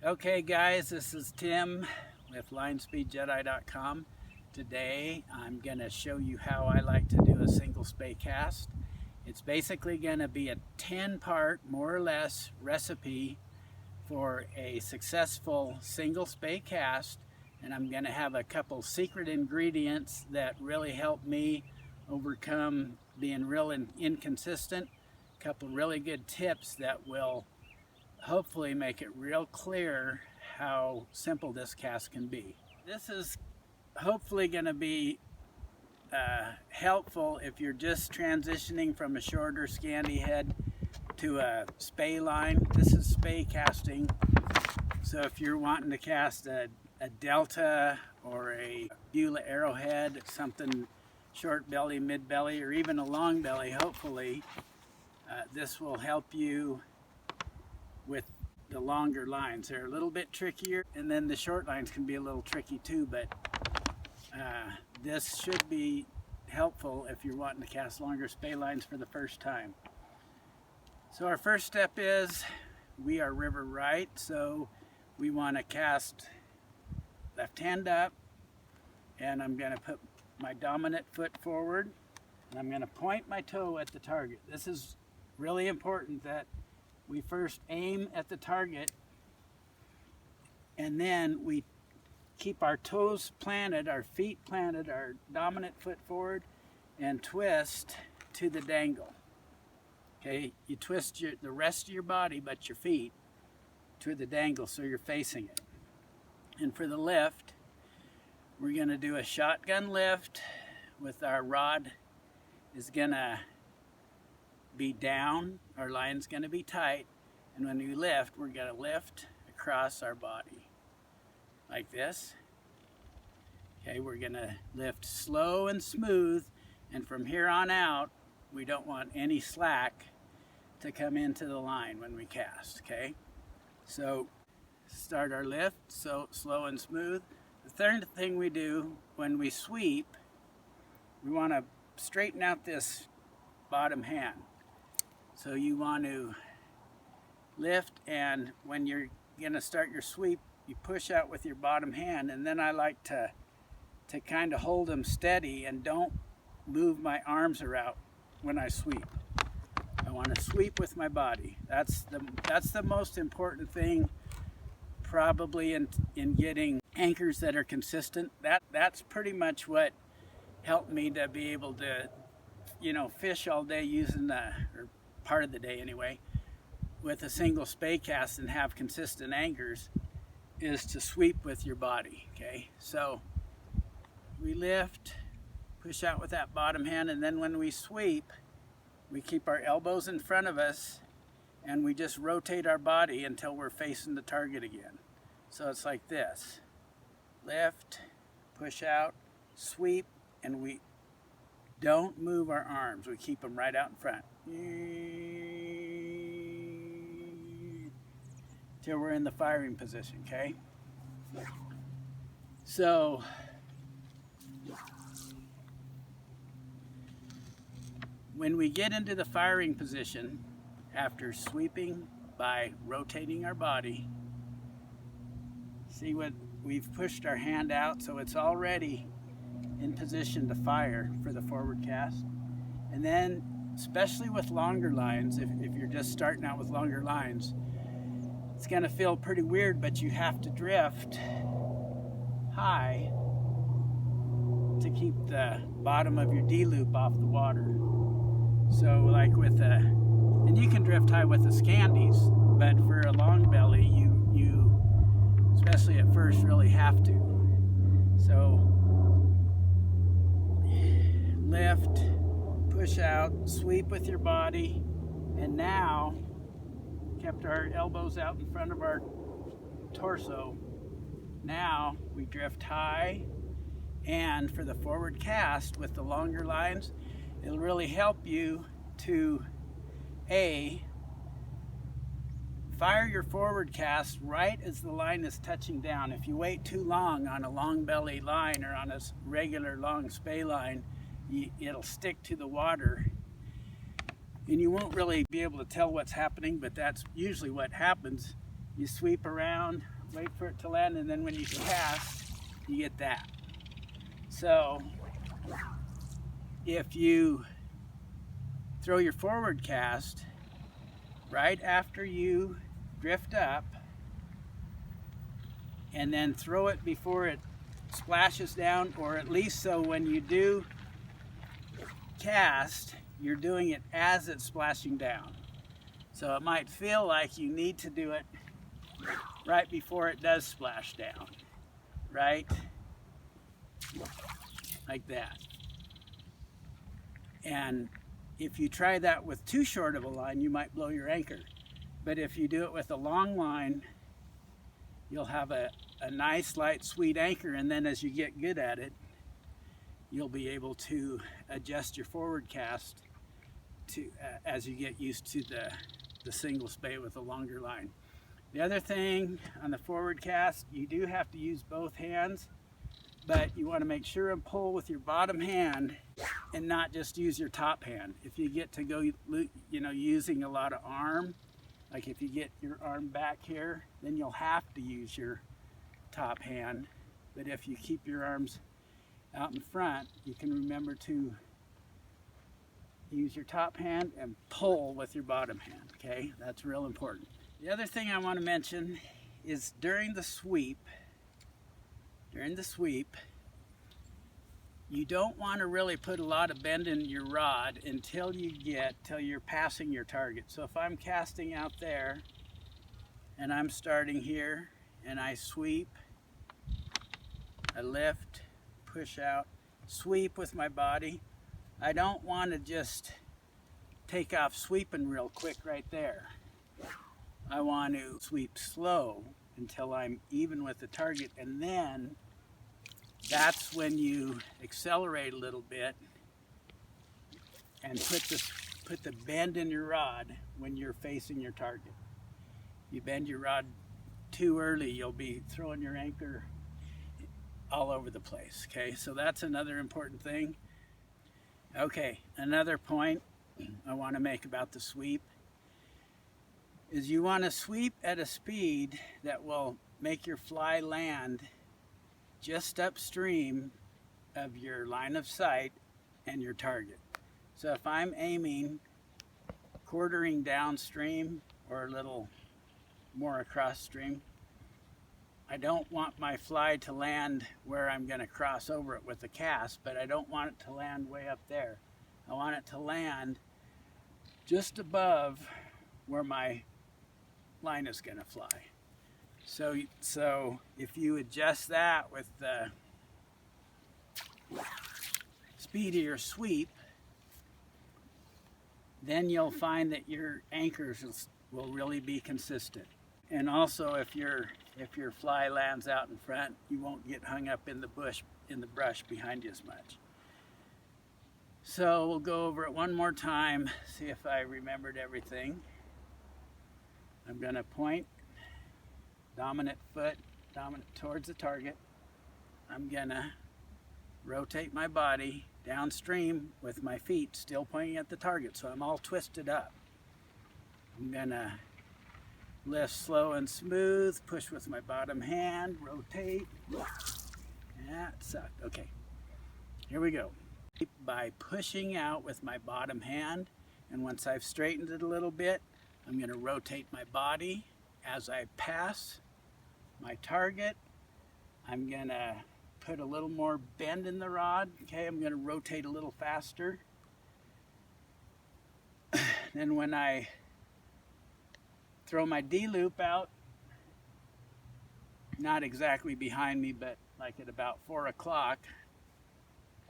Okay guys, this is Tim with linespeedjedi.com. Today I'm going to show you how I like to do a single spey cast. It's basically going to be a 10-part, more or less, recipe for a successful single spey cast, and I'm going to have a couple secret ingredients that really help me overcome being real inconsistent, a couple really good tips that will hopefully make it real clear how simple this cast can be. This is hopefully going to be helpful if you're just transitioning from a shorter scanty head to a spey line. This is spey casting, so if you're wanting to cast a delta or a Beulah arrowhead, something short belly, mid belly, or even a long belly, hopefully this will help you with the longer lines. They're a little bit trickier, and then the short lines can be a little tricky too, but this should be helpful if you're wanting to cast longer spey lines for the first time. So our first step is we are river right, so we want to cast left hand up, and I'm going to put my dominant foot forward, and I'm going to point my toe at the target. This is really important that we first aim at the target, and then we keep our toes planted, our feet planted, our dominant foot forward, and twist to the dangle. Okay, you twist the rest of your body but your feet to the dangle so you're facing it. And for the lift, we're going to do a shotgun lift with our rod is going to be down, our line's going to be tight, and when we lift, we're going to lift across our body like this. Okay, we're going to lift slow and smooth, and from here on out we don't want any slack to come into the line when we cast. Okay, so start our lift so slow and smooth. The third thing we do when we sweep, we want to straighten out this bottom hand. So you want to lift, and when you're going to start your sweep, you push out with your bottom hand, and then I like to kind of hold them steady and don't move my arms around when I sweep. I want to sweep with my body. That's the most important thing probably in getting anchors that are consistent. That's pretty much what helped me to be able to, you know, fish all day using or part of the day anyway, with a single spey cast and have consistent anchors, is to sweep with your body. Okay, so we lift, push out with that bottom hand, and then when we sweep, we keep our elbows in front of us and we just rotate our body until we're facing the target again. So it's like this: lift, push out, sweep, and we don't move our arms. We keep them right out in front till we're in the firing position. Okay, so when we get into the firing position after sweeping by rotating our body, see what we've pushed our hand out, so it's already in position to fire for the forward cast. And then, especially with longer lines, if you're just starting out with longer lines, it's going to feel pretty weird, but you have to drift high to keep the bottom of your D-loop off the water. So like with and you can drift high with the scandies, but for a long belly, you especially at first really have to. So lift, push out, sweep with your body, and now kept our elbows out in front of our torso. Now we drift high, and for the forward cast with the longer lines, it'll really help you to fire your forward cast right as the line is touching down. If you wait too long on a long belly line or on a regular long spey line, it'll stick to the water and you won't really be able to tell what's happening, but that's usually what happens. You sweep around, wait for it to land, and then when you cast, you get that. So if you throw your forward cast right after you drift up, and then throw it before it splashes down, or at least so when you do cast, you're doing it as it's splashing down. So it might feel like you need to do it right before it does splash down, right? Like that. And if you try that with too short of a line, you might blow your anchor. But if you do it with a long line, you'll have a nice, light, sweet anchor, and then as you get good at it, you'll be able to adjust your forward cast to as you get used to the single spey with a longer line. The other thing on the forward cast, you do have to use both hands, but you want to make sure and pull with your bottom hand and not just use your top hand. If you get to go, using a lot of arm, like if you get your arm back here, then you'll have to use your top hand. But if you keep your arms out in front, you can remember to use your top hand and pull with your bottom hand, okay? That's real important. The other thing I want to mention is during the sweep, you don't want to really put a lot of bend in your rod until you're passing your target. So if I'm casting out there and I'm starting here and I sweep, I lift, push out, sweep with my body, I don't want to just take off sweeping real quick right there. I want to sweep slow until I'm even with the target, and then that's when you accelerate a little bit and put the bend in your rod when you're facing your target. You bend your rod too early, you'll be throwing your anchor all over the place, okay? So that's another important thing. Okay, another point I want to make about the sweep is you want to sweep at a speed that will make your fly land just upstream of your line of sight and your target. So if I'm aiming quartering downstream or a little more across stream, I don't want my fly to land where I'm going to cross over it with the cast, but I don't want it to land way up there. I want it to land just above where my line is going to fly. So if you adjust that with the speed of your sweep, then you'll find that your anchors will really be consistent. And also if your fly lands out in front, you won't get hung up in the brush behind you as much. So we'll go over it one more time, see if I remembered everything. I'm going to point dominant foot towards the target. I'm going to rotate my body downstream with my feet still pointing at the target, so I'm all twisted up. I'm going to lift slow and smooth, push with my bottom hand, rotate. That sucked. Okay, here we go. By pushing out with my bottom hand, and once I've straightened it a little bit, I'm going to rotate my body as I pass my target. I'm going to put a little more bend in the rod. Okay, I'm going to rotate a little faster. Then when I throw my D-loop out, not exactly behind me, but like at about 4 o'clock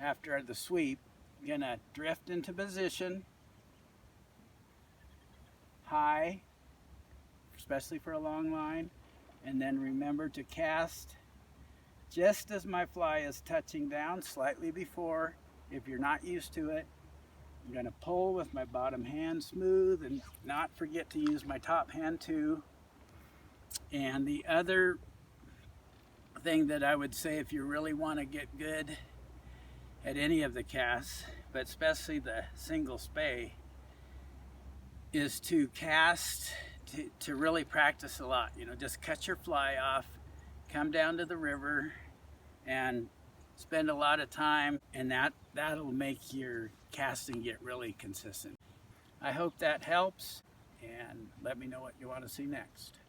after the sweep, I'm going to drift into position, high, especially for a long line, and then remember to cast just as my fly is touching down, slightly before. If you're not used to it, I'm going to pull with my bottom hand smooth and not forget to use my top hand too. And the other thing that I would say, if you really want to get good at any of the casts, but especially the single spey, is to cast to really practice a lot. You know, just cut your fly off, come down to the river, and spend a lot of time, and that'll make your casting get really consistent. I hope that helps, and let me know what you want to see next.